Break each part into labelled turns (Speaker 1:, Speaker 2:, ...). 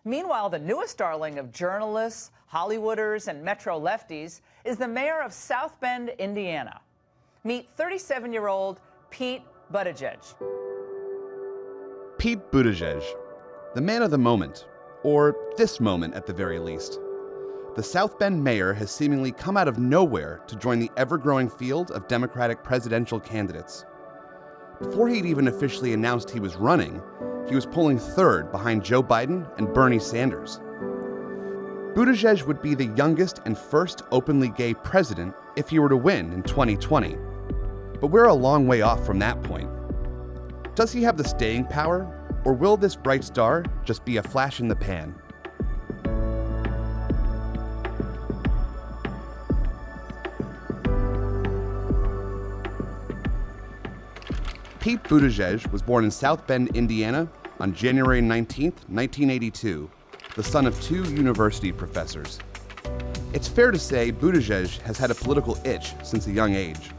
Speaker 1: Meanwhile, the newest darling of journalists, Hollywooders, and Metro lefties is the mayor of South Bend, Indiana. Meet 37-year-old Pete Buttigieg.
Speaker 2: Pete Buttigieg, the man of the moment, or this moment at the very least. The South Bend mayor has seemingly come out of nowhere to join the ever-growing field of Democratic presidential candidates. Before he'd even officially announced he was running, he was polling third behind Joe Biden and Bernie Sanders. Buttigieg would be the youngest and first openly gay president if he were to win in 2020. But we're a long way off from that point. Does he have the staying power, or will this bright star just be a flash in the pan? Pete Buttigieg was born in South Bend, Indiana on January 19, 1982, the son of two university professors. It's fair to say Buttigieg has had a political itch since a young age.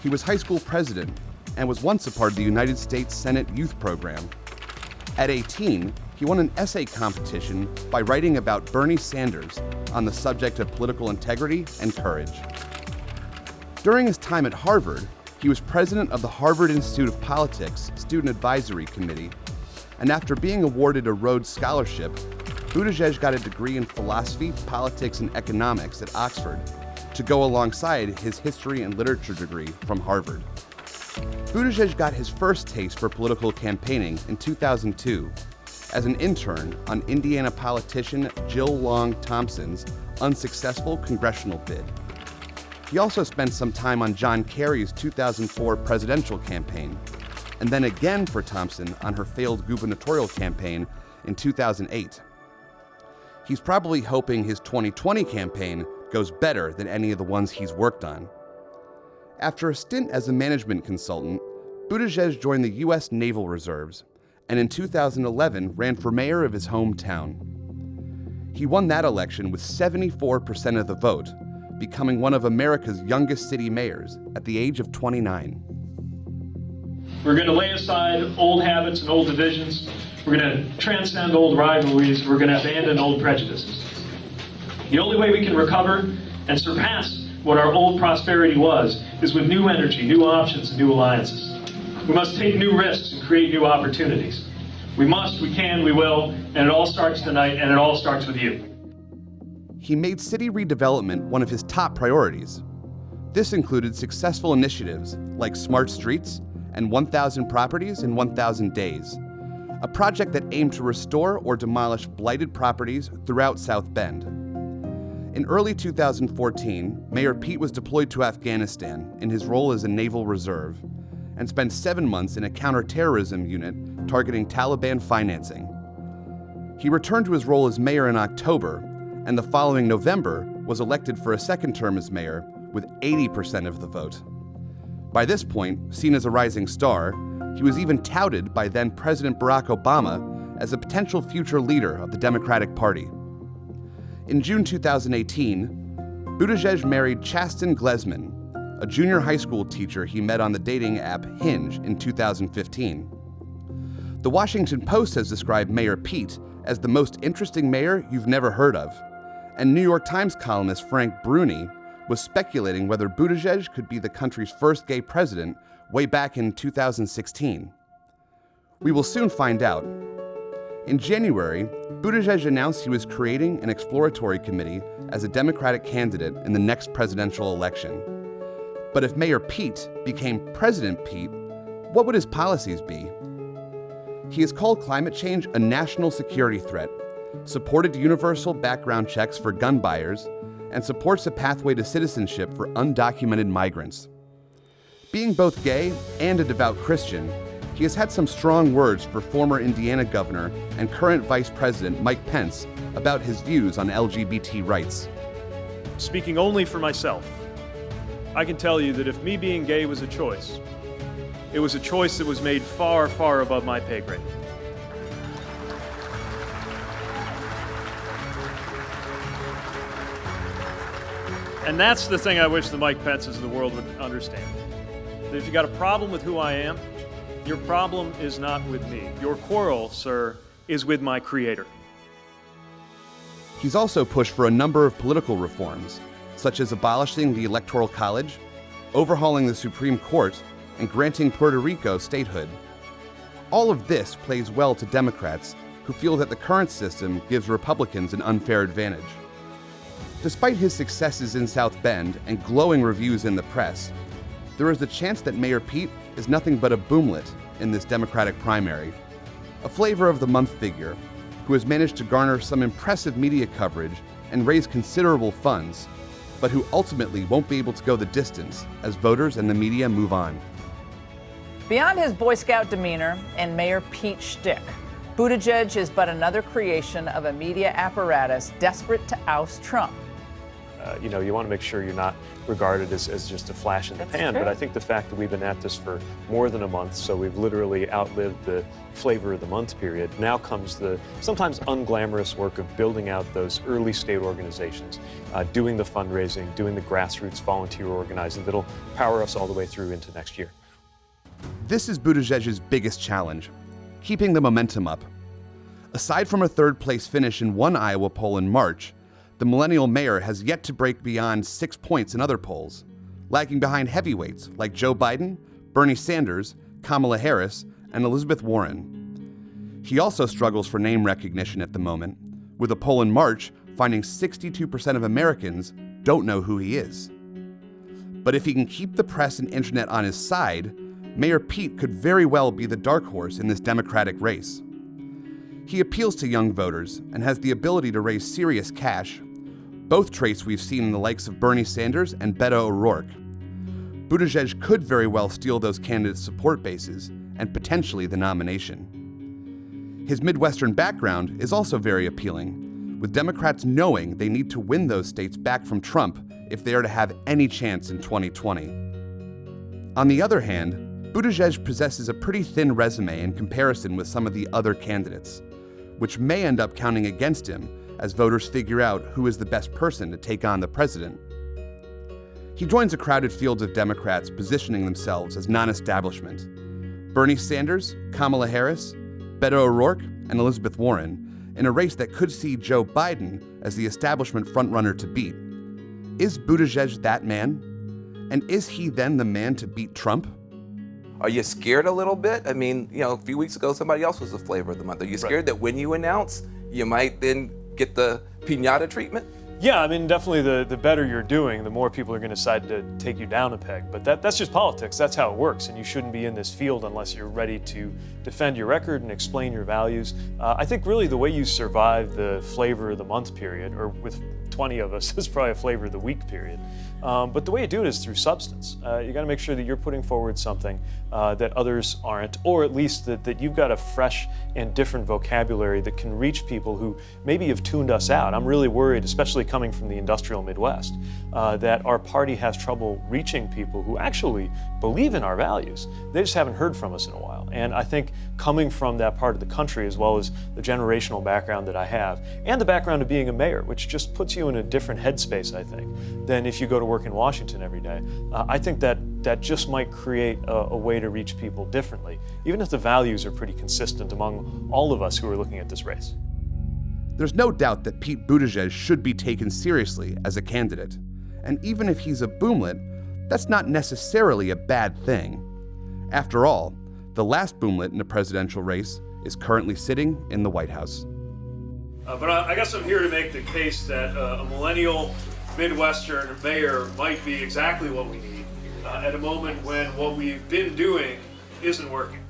Speaker 2: He was high school president and was once a part of the United States Senate Youth Program. At 18, he won an essay competition by writing about Bernie Sanders on the subject of political integrity and courage. During his time at Harvard, he was president of the Harvard Institute of Politics Student Advisory Committee, and after being awarded a Rhodes Scholarship, Buttigieg got a degree in philosophy, politics, and economics at Oxford to go alongside his history and literature degree from Harvard. Buttigieg got his first taste for political campaigning in 2002 as an intern on Indiana politician Jill Long Thompson's unsuccessful congressional bid. He also spent some time on John Kerry's 2004 presidential campaign, and then again for Thompson on her failed gubernatorial campaign in 2008. He's probably hoping his 2020 campaign goes better than any of the ones he's worked on. After a stint as a management consultant, Buttigieg joined the U.S. Naval Reserves, and in 2011 ran for mayor of his hometown. He won that election with 74% of the vote, becoming one of America's youngest city mayors at the age of 29.
Speaker 3: We're going to lay aside old habits and old divisions. We're going to transcend old rivalries. We're going to abandon old prejudices. The only way we can recover and surpass what our old prosperity was is with new energy, new options, and new alliances. We must take new risks and create new opportunities. We must, we can, we will, and it all starts tonight, and it all starts with you.
Speaker 2: He made city redevelopment one of his top priorities. This included successful initiatives like Smart Streets and 1,000 Properties in 1,000 Days, a project that aimed to restore or demolish blighted properties throughout South Bend. In early 2014, Mayor Pete was deployed to Afghanistan in his role as a naval reserve and spent 7 months in a counterterrorism unit targeting Taliban financing. He returned to his role as mayor in October, and the following November was elected for a second term as mayor with 80% of the vote. By this point, seen as a rising star, he was even touted by then President Barack Obama as a potential future leader of the Democratic Party. In June 2018, Buttigieg married Chasten Glesman, a junior high school teacher he met on the dating app Hinge in 2015. The Washington Post has described Mayor Pete as the most interesting mayor you've never heard of, and New York Times columnist Frank Bruni was speculating whether Buttigieg could be the country's first gay president way back in 2016. We will soon find out. In January, Buttigieg announced he was creating an exploratory committee as a Democratic candidate in the next presidential election. But if Mayor Pete became President Pete, what would his policies be? He has called climate change a national security threat, supported universal background checks for gun buyers, and supports a pathway to citizenship for undocumented migrants. Being both gay and a devout Christian, he has had some strong words for former Indiana governor and current Vice President Mike Pence about his views on LGBT rights.
Speaker 4: Speaking only for myself, I can tell you that if me being gay was a choice, it was a choice that was made far, far above my pay grade. And that's the thing I wish the Mike Pences of the world would understand. That if you got a problem with who I am, your problem is not with me. Your quarrel, sir, is with my Creator.
Speaker 2: He's also pushed for a number of political reforms, such as abolishing the Electoral College, overhauling the Supreme Court, and granting Puerto Rico statehood. All of this plays well to Democrats who feel that the current system gives Republicans an unfair advantage. Despite his successes in South Bend and glowing reviews in the press, there is a chance that Mayor Pete is nothing but a boomlet in this Democratic primary, a flavor of the month figure who has managed to garner some impressive media coverage and raise considerable funds, but who ultimately won't be able to go the distance as voters and the media move on.
Speaker 1: Beyond his Boy Scout demeanor and Mayor Pete shtick, Buttigieg is but another creation of a media apparatus desperate to oust Trump.
Speaker 4: You want to make sure you're not regarded as just a flash in the pan, but I think the fact that we've been at this for more than a month, so we've literally outlived the flavor of the month period, now comes the sometimes unglamorous work of building out those early state organizations, doing the fundraising, doing the grassroots volunteer organizing that'll power us all the way through into next year.
Speaker 2: This is Buttigieg's biggest challenge, keeping the momentum up. Aside from a third-place finish in one Iowa poll in March, the millennial mayor has yet to break beyond 6 points in other polls, lagging behind heavyweights like Joe Biden, Bernie Sanders, Kamala Harris, and Elizabeth Warren. He also struggles for name recognition at the moment, with a poll in March finding 62% of Americans don't know who he is. But if he can keep the press and internet on his side, Mayor Pete could very well be the dark horse in this Democratic race. He appeals to young voters and has the ability to raise serious cash, both traits we've seen in the likes of Bernie Sanders and Beto O'Rourke. Buttigieg could very well steal those candidates' support bases and potentially the nomination. His Midwestern background is also very appealing, with Democrats knowing they need to win those states back from Trump if they are to have any chance in 2020. On the other hand, Buttigieg possesses a pretty thin resume in comparison with some of the other candidates, which may end up counting against him as voters figure out who is the best person to take on the president. He joins a crowded field of Democrats positioning themselves as non-establishment: Bernie Sanders, Kamala Harris, Beto O'Rourke, and Elizabeth Warren, in a race that could see Joe Biden as the establishment frontrunner to beat. Is Buttigieg that man? And is he then the man to beat Trump?
Speaker 5: Are you scared a little bit? I mean, a few weeks ago, somebody else was the flavor of the month. Are you scared that when you announce, you might then get the piñata treatment?
Speaker 4: Yeah, I mean, definitely the better you're doing, the more people are going to decide to take you down a peg. But that's just politics. That's how it works. And you shouldn't be in this field unless you're ready to defend your record and explain your values. I think really the way you survive the flavor of the month period, or with 20 of us, is probably a flavor of the week period. But the way you do it is through substance. You got to make sure that you're putting forward something that others aren't, or at least that you've got a fresh and different vocabulary that can reach people who maybe have tuned us out. I'm really worried, especially coming from the industrial Midwest, that our party has trouble reaching people who actually believe in our values. They just haven't heard from us in a while. And I think coming from that part of the country, as well as the generational background that I have, and the background of being a mayor, which just puts you in a different headspace, I think, than if you go to work in Washington every day. I think that just might create a way to reach people differently, even if the values are pretty consistent among all of us who are looking at this race.
Speaker 2: There's no doubt that Pete Buttigieg should be taken seriously as a candidate. And even if he's a boomlet, that's not necessarily a bad thing. After all, the last boomlet in a presidential race is currently sitting in the White House.
Speaker 4: But I guess I'm here to make the case that a millennial Midwestern mayor might be exactly what we need at a moment when what we've been doing isn't working.